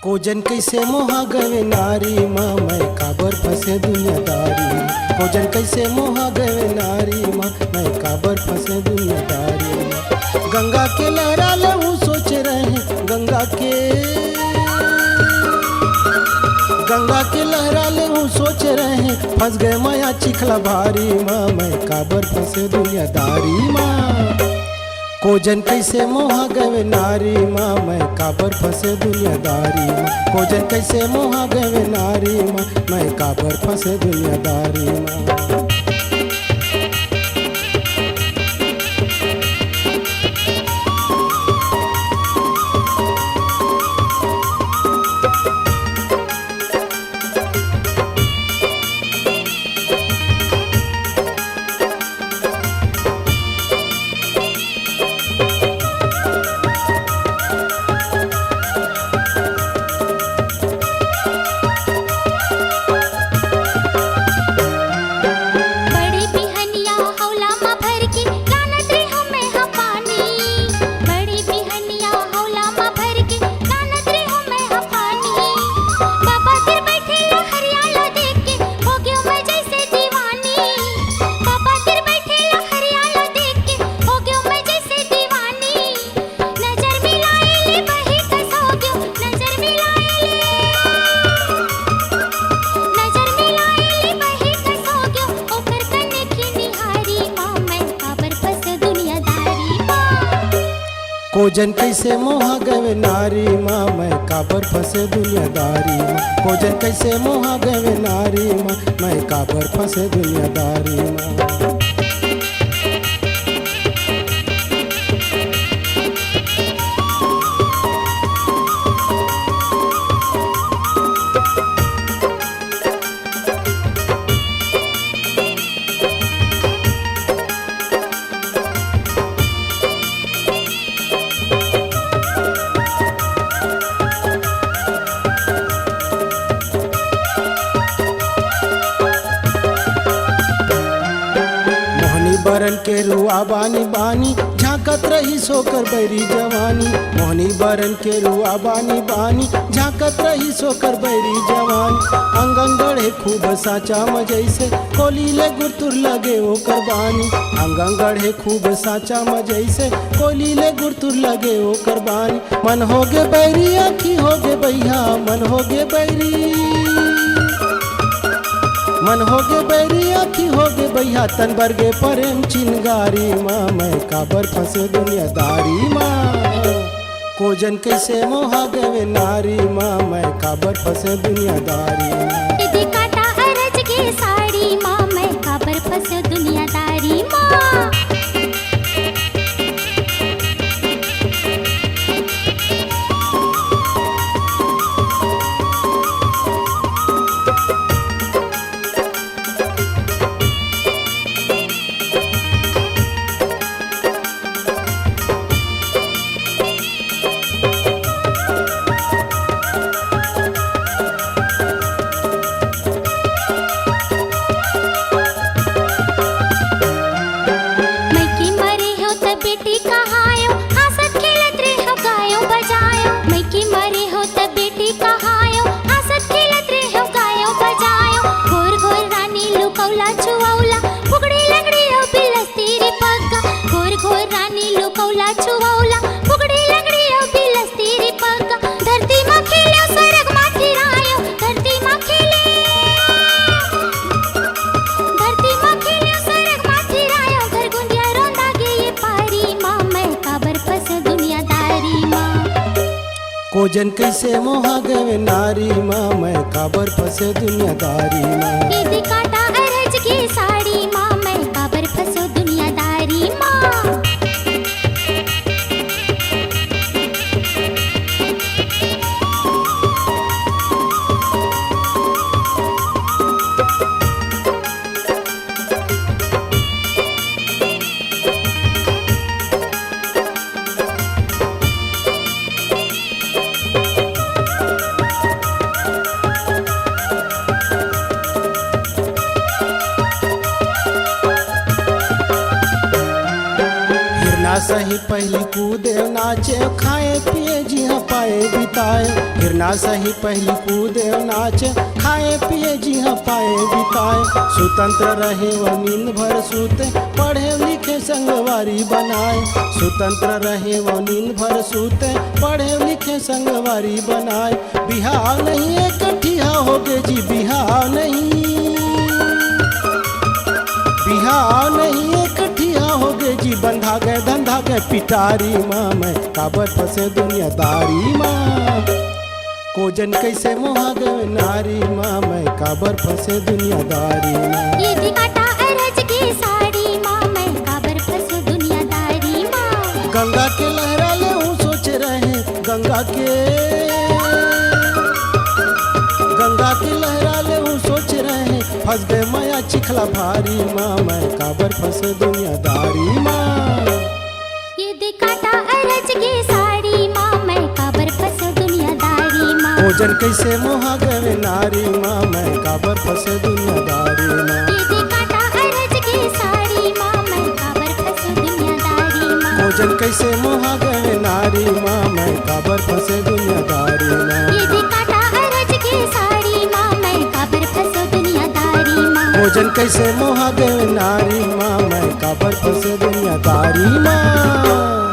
Cogen कैसे मोहा गवे नारी माँ मैं काबर फंसे दुनियादारी। कोजन कैसे मोहा गवे नारी माँ मैं काबर फंसे दुनियादारी। गंगा के लहरा ले वो सोच रहे हैं गंगा के लहरा ले वो सोच रहे हैं फंस गए माया चिखला भारी माँ मैं काबर फंसे दुनियादारी माँ। कोजन कैसे मोहा गवे नारी माँ मैं काबर फंसे दुनियादारी माँ। कोजन कैसे मोहा गवे नारी माँ मैं काबर फंसे दुनियादारी माँ। कोजन कैसे मोहा गवे नारी माँ मैं काबर फंसे दुनियादारी माँ। कोजन कैसे मोहा गवे नारी माँ मैं काबर फंसे दुनियादारी माँ। बरन के रुआ बानी बानी झांकत रही सोकर बैरी जवानी। मोहनी बरन के रुआ बानी बानी झांकत रही सोकर बैरी जवानी। अंगन गढ़े खूब साचा मजैसे कोली ले गुरतुर लगे वो करबानी। अंगन गढ़े खूब साचा मजैसे कोली ले गुरतुर लगे वो करबानी। मन हो गे बैरी आखी हो गे भैया मन हो गे बैरी। मन हो गे बैरी आखी हो गे भैया तन बरगे प्रेम चिनगारी माँ मैं काबर फंसे दुनियादारी माँ। कोजन कैसे मोहा गवे नारी माँ मैं काबर फंसे दुनियादारी माँ। दीदी काटा अरज के साड़ी माँ मैं काबर फंसे दुनियादारी माँ। कोजन कैसे मोहा गवे नारी माँ मैं काबर फंसे दुनियादारी माँ। ये दिखाता अरज की साड़ी माँ मैं काबर फंसो दुनियादारी माँ। हिरना सही पहली कूदे नाचे खाए पिए जी हाँ पाए बिताए। हिरना सही पहली कूदे नाचे खाए पिए जी हाँ पाए बिताए। स्वतंत्र रहे वह नींद भर सूते पढ़े लिखे संगवारी बनाए। स्वतंत्र रहे वह नींद भर सूते पढ़े लिखे संगवारी बनाए। बिहार नहीं इकट्ठिया हो गए जी बिहार नहीं। बिहार नहीं इकट्ठिया हो गए जी बंधा गए धंधा गए पिटारी माँ मैं काबर फंसे दुनियादारी माँ। कोजन कैसे मोहा गए नारी माँ मैं काबर फंसे दुनियादारी माँ। ये दिखाता अरज की साड़ी माँ मैं काबर फंसो दुनियादारी माँ। गंगा के लहरा ले हूँ सोच रहे गंगा के लहरा ले हूँ सोच रहे फंस गए माया चिखला भारी माँ मैं काबर फंसे दुनियादारी माँ। ये दिखाता अरज की साड़ी माँ मैं काबर फंसो दुनियादारी माँ। कोजन कैसे मोहा गए नारी माँ मैं काबर फंसे दुनियादारी माँ। ये दिखाता अरज की साड़ी माँ मैं काबर फंसो दुनियादारी माँ। कोजन कैसे मोहा गए नारी माँ मैं काबर फंसे दुनियादारी माँ। ये दिखाता अरज की साड़ी माँ मैं काबर फंसो दुनियादारी माँ। कोजन कैसे मोहा गए नारी माँ मैं काबर फंसे दुनियादारी माँ।